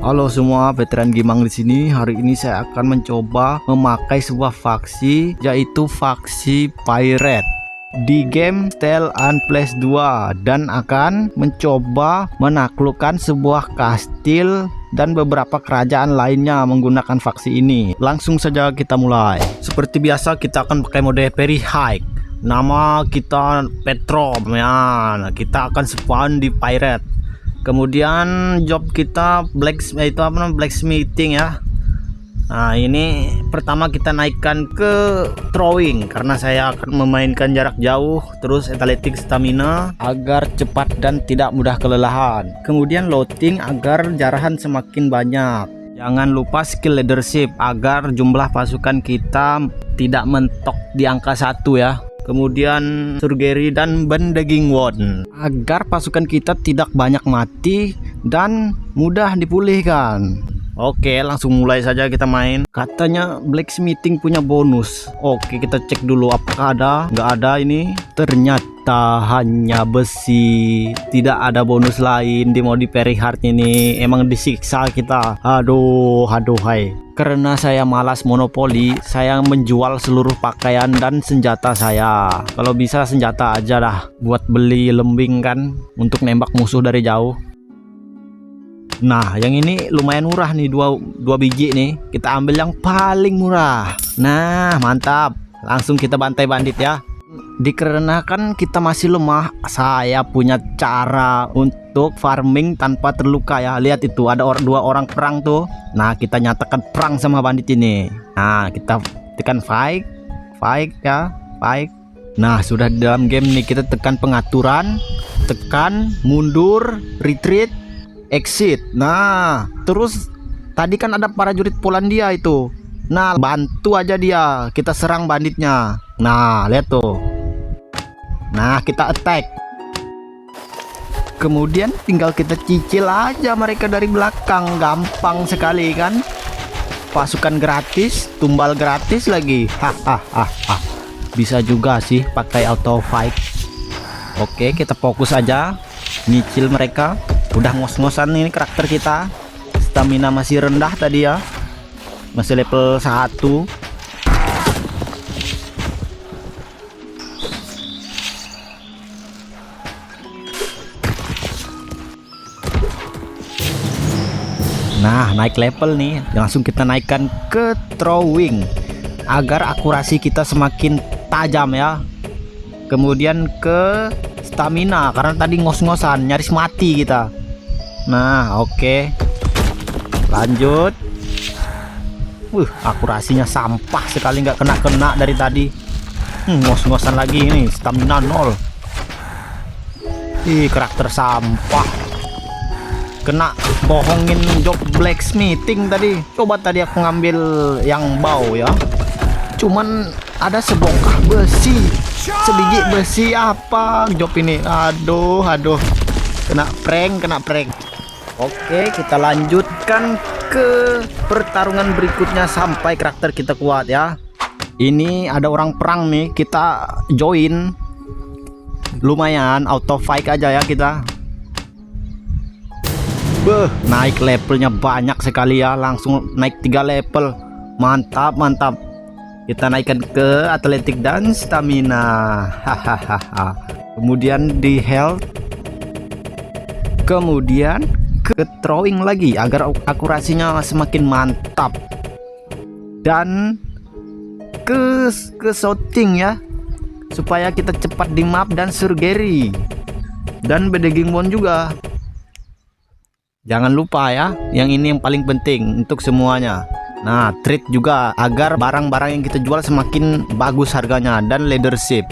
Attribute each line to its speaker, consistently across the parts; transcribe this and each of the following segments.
Speaker 1: Halo semua, veteran Gimang di sini. Hari ini saya akan mencoba memakai sebuah faksi, yaitu faksi Pirate di game Steal and Place 2, dan akan mencoba menaklukkan sebuah kastil dan beberapa kerajaan lainnya menggunakan faksi ini. Langsung saja kita mulai. Seperti biasa kita akan pakai mode Very High. Nama kita Petrom ya. Kita akan spawn di Pirate. Kemudian job kita blacksmithing ya. Nah, ini pertama kita naikkan ke throwing karena saya akan memainkan jarak jauh, terus atletik, stamina agar cepat dan tidak mudah kelelahan. Kemudian loading agar jarahan semakin banyak. Jangan lupa skill leadership agar jumlah pasukan kita tidak mentok di angka 1 ya. Kemudian surgery dan bendeging wound agar pasukan kita tidak banyak mati dan mudah dipulihkan. Oke, langsung mulai saja kita main. Katanya blacksmithing punya bonus. Oke, kita cek dulu apakah ada. Nggak ada ini. Ternyata hanya besi. Tidak ada bonus lain di mode Very Hard ini. Emang disiksa kita. Aduh, hai. Karena saya malas monopoli, saya menjual seluruh pakaian dan senjata saya. Kalau bisa senjata aja dah, buat beli lembing kan, untuk nembak musuh dari jauh. Nah, yang ini lumayan murah nih, dua biji nih. Kita ambil yang paling murah. Nah, mantap. Langsung kita bantai bandit ya. Dikarenakan kita masih lemah, saya punya cara untuk farming tanpa terluka ya. Lihat itu, ada dua orang perang tuh. Nah, kita nyatakan perang sama bandit ini. Nah, kita tekan fight ya, fight. Nah, sudah di dalam game nih, kita tekan pengaturan, tekan mundur, retreat, exit. Nah, terus tadi kan ada prajurit Polandia itu. Nah, bantu aja dia, kita serang banditnya. Nah, lihat tuh. Nah, kita attack. Kemudian tinggal kita cicil aja mereka dari belakang. Gampang sekali kan. Pasukan gratis, tumbal gratis lagi. Hahaha. Bisa juga sih pakai auto fight. Oke, kita fokus aja nyicil mereka. Udah ngos-ngosan ini karakter kita. Stamina masih rendah tadi ya. Masih level 1. Nah, naik level nih, langsung kita naikkan ke throwing agar akurasi kita semakin tajam ya. Kemudian ke stamina karena tadi ngos-ngosan, nyaris mati kita. Nah, oke. Lanjut. Akurasinya sampah sekali, nggak kena dari tadi. Ngos-ngosan lagi ini, stamina 0. Ih, karakter sampah. Kena bohongin job blacksmithing tadi. Coba tadi aku ngambil yang bow ya, cuman ada sebongkah besi, sebiji besi. Apa job ini? Aduh, kena prank. Oke, kita lanjutkan ke pertarungan berikutnya sampai karakter kita kuat ya. Ini ada orang perang nih, kita join. Lumayan auto fight aja ya kita. Naik levelnya banyak sekali ya, langsung naik 3 level. Mantap. Kita naikkan ke atletik dan stamina. Hahaha. Kemudian di health. Kemudian ke throwing lagi agar akurasinya semakin mantap. Dan ke shooting ya, supaya kita cepat di map, dan surgery dan bedeging wound juga. Jangan lupa ya, yang ini yang paling penting untuk semuanya. Nah, trade juga agar barang-barang yang kita jual semakin bagus harganya, dan leadership.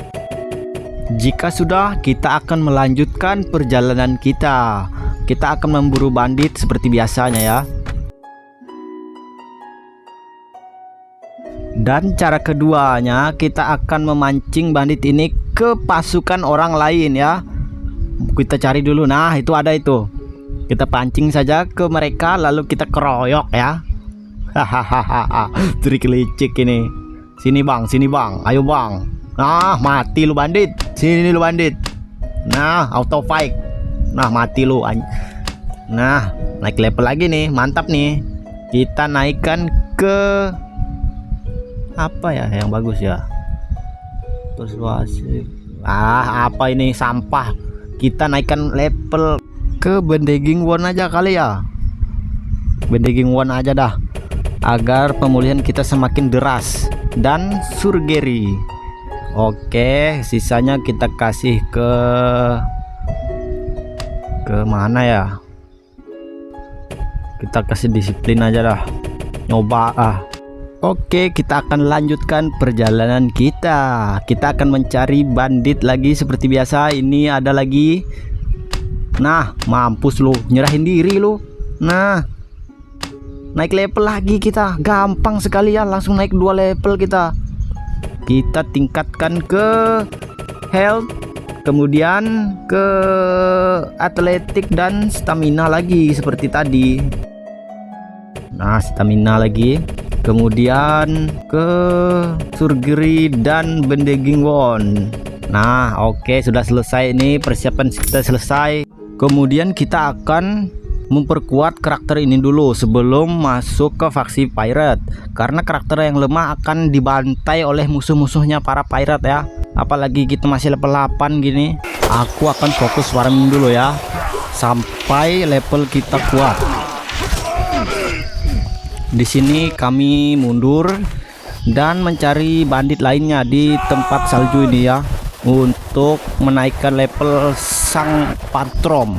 Speaker 1: Jika sudah, kita akan melanjutkan perjalanan kita. Kita akan memburu bandit seperti biasanya ya. Dan cara keduanya, kita akan memancing bandit ini ke pasukan orang lain ya. Kita cari dulu. Nah, itu ada itu. Kita pancing saja ke mereka, lalu kita keroyok ya. Hahaha. Trik licik ini. Sini bang, ayo bang. Nah, mati lu bandit. Sini lu bandit. Nah, auto fight. Nah, mati lu. Nah, naik level lagi nih, mantap nih. Kita naikkan ke apa ya yang bagus ya? Persuasif. Apa ini sampah? Kita naikkan level ke Bendeging One aja kali ya. Bendeging One aja dah, agar pemulihan kita semakin deras. Dan surgery. Oke, sisanya kita kasih ke mana ya? Kita kasih disiplin aja dah. Nyoba Oke, kita akan lanjutkan perjalanan kita. Kita akan mencari bandit lagi seperti biasa. Ini ada lagi. Nah, mampus lu, nyerahin diri lu. Nah, naik level lagi kita. Gampang sekali ya, langsung naik 2 level kita. Kita tingkatkan ke health, kemudian ke atletik dan stamina lagi seperti tadi. Nah, stamina lagi, kemudian ke surgery dan Bendeging One. Nah, oke, sudah selesai ini, persiapan kita selesai. Kemudian kita akan memperkuat karakter ini dulu sebelum masuk ke faksi pirate, karena karakter yang lemah akan dibantai oleh musuh-musuhnya para pirate ya. Apalagi kita masih level 8 gini. Aku akan fokus farming dulu ya sampai level kita kuat. Di sini kami mundur dan mencari bandit lainnya di tempat salju ini ya, untuk menaikkan level sang patron.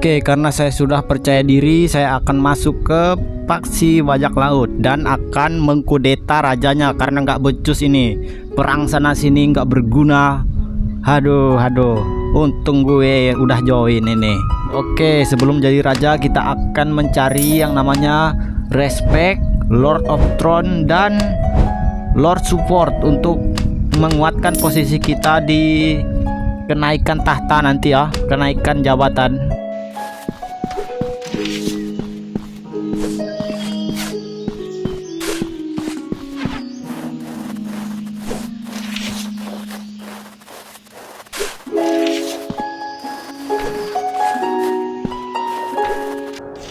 Speaker 1: Oke, karena saya sudah percaya diri, saya akan masuk ke faksi bajak laut dan akan mengkudeta rajanya karena nggak becus ini. Perang sana sini nggak berguna. Aduh, untung gue udah join ini. Oke, sebelum jadi raja kita akan mencari yang namanya respect, Lord of Throne dan Lord Support untuk menguatkan posisi kita di kenaikan tahta nanti ya, kenaikan jabatan.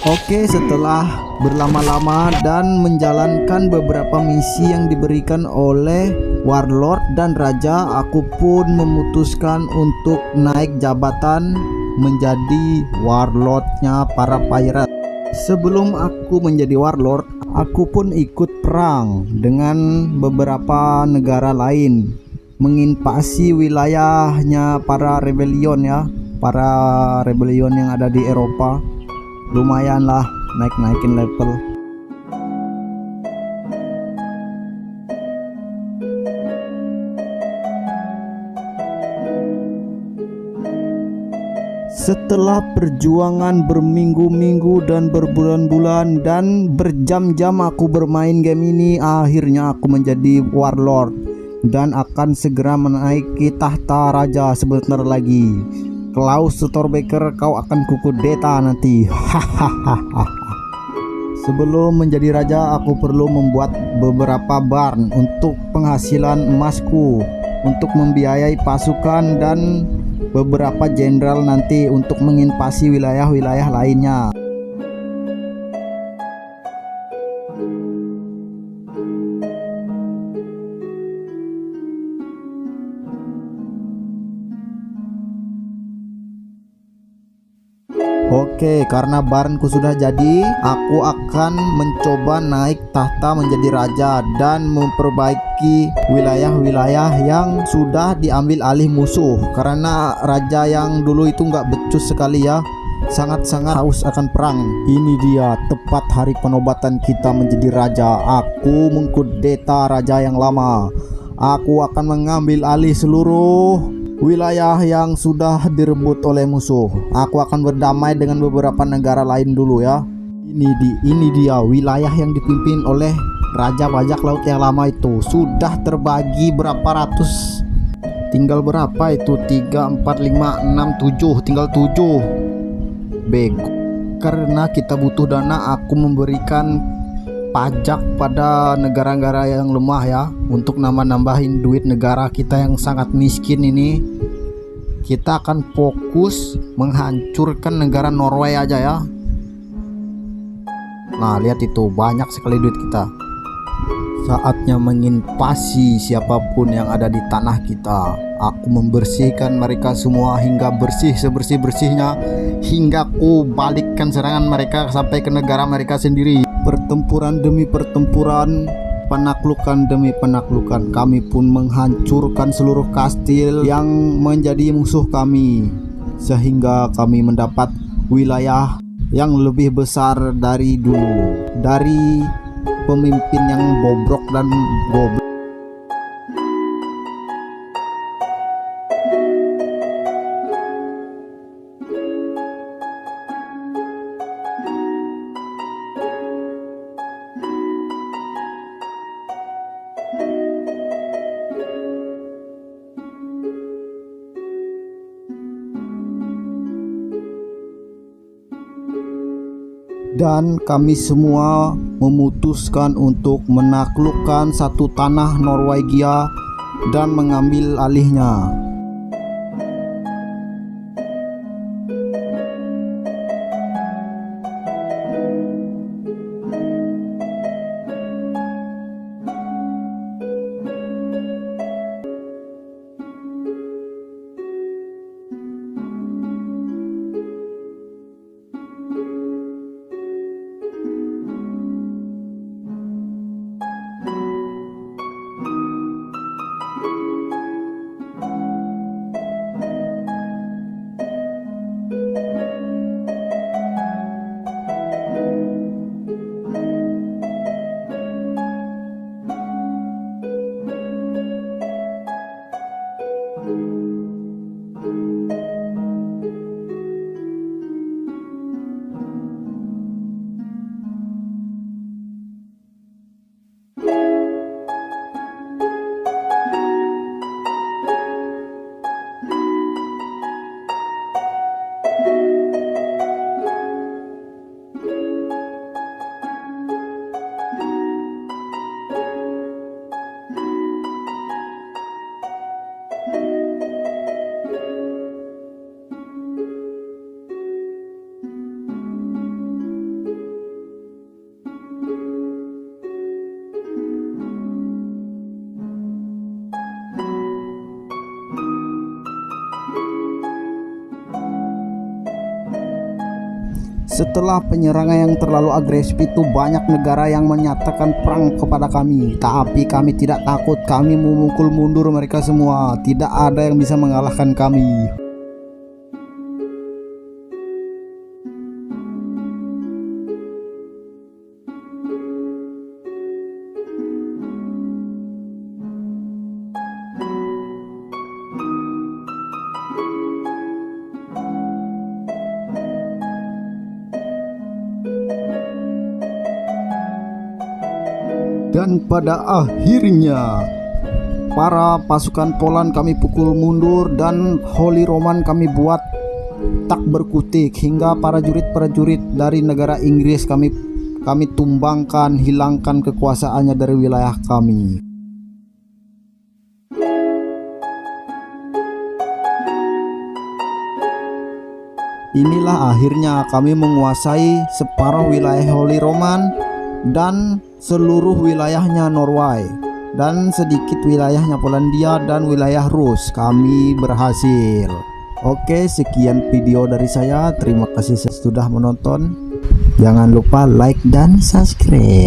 Speaker 2: Oke, setelah berlama-lama dan menjalankan beberapa misi yang diberikan oleh Warlord dan Raja, aku pun memutuskan untuk naik jabatan menjadi Warlordnya para pirate. Sebelum aku menjadi Warlord, aku pun ikut perang dengan beberapa negara lain, menginvasi wilayahnya para rebellion ya, para rebellion yang ada di Eropa. Lumayan lah naikin level. Setelah perjuangan berminggu-minggu dan berbulan-bulan dan berjam-jam aku bermain game ini, akhirnya aku menjadi Warlord. dan akan segera menaiki tahta raja sebentar lagi. Klaus Stormbaker, kau akan kukudeta nanti. Hahaha. Sebelum menjadi raja, aku perlu membuat beberapa barn untuk penghasilan emasku, untuk membiayai pasukan dan beberapa jenderal nanti untuk menginvasi wilayah-wilayah lainnya. Oke, karena barnku sudah jadi, aku akan mencoba naik tahta menjadi raja dan memperbaiki wilayah-wilayah yang sudah diambil alih musuh. Karena raja yang dulu itu nggak becus sekali ya, sangat-sangat haus akan perang. Ini dia tepat hari penobatan kita menjadi raja. Aku mengkudeta raja yang lama. Aku akan mengambil alih seluruh wilayah yang sudah direbut oleh musuh. Aku akan berdamai dengan beberapa negara lain dulu ya. Ini dia wilayah yang dipimpin oleh Raja Bajak Laut yang lama itu. Sudah terbagi berapa ratus? Tinggal berapa itu? 3, 4, 5, 6, 7. Tinggal 7. Bego. Karena kita butuh dana, aku memberikan pajak pada negara-negara yang lemah ya, untuk nambah-nambahin duit negara kita yang sangat miskin ini. Kita akan fokus menghancurkan negara Norway aja ya. Nah, lihat itu, banyak sekali duit kita. Saatnya menginvasi siapapun yang ada di tanah kita. Aku membersihkan mereka semua hingga bersih sebersih-bersihnya, hingga ku balikkan serangan mereka sampai ke negara mereka sendiri. Pertempuran demi pertempuran, penaklukan demi penaklukan, kami pun menghancurkan seluruh kastil yang menjadi musuh kami, sehingga kami mendapat wilayah yang lebih besar dari dulu, dari pemimpin yang bobrok dan goblok. Dan kami semua memutuskan untuk menaklukkan satu tanah Norwegia dan mengambil alihnya. Setelah penyerangan yang terlalu agresif itu, banyak negara yang menyatakan perang kepada kami. Tapi kami tidak takut, kami memukul mundur mereka semua. Tidak ada yang bisa mengalahkan kami. Dan pada akhirnya para pasukan Poland kami pukul mundur, dan Holy Roman kami buat tak berkutik, hingga para prajurit dari negara Inggris kami tumbangkan, hilangkan kekuasaannya dari wilayah kami. Inilah akhirnya kami menguasai separuh wilayah Holy Roman dan seluruh wilayahnya Norway, dan sedikit wilayahnya Polandia dan wilayah Rus. Kami berhasil. Oke, sekian video dari saya. Terima kasih sudah menonton. Jangan lupa like dan subscribe.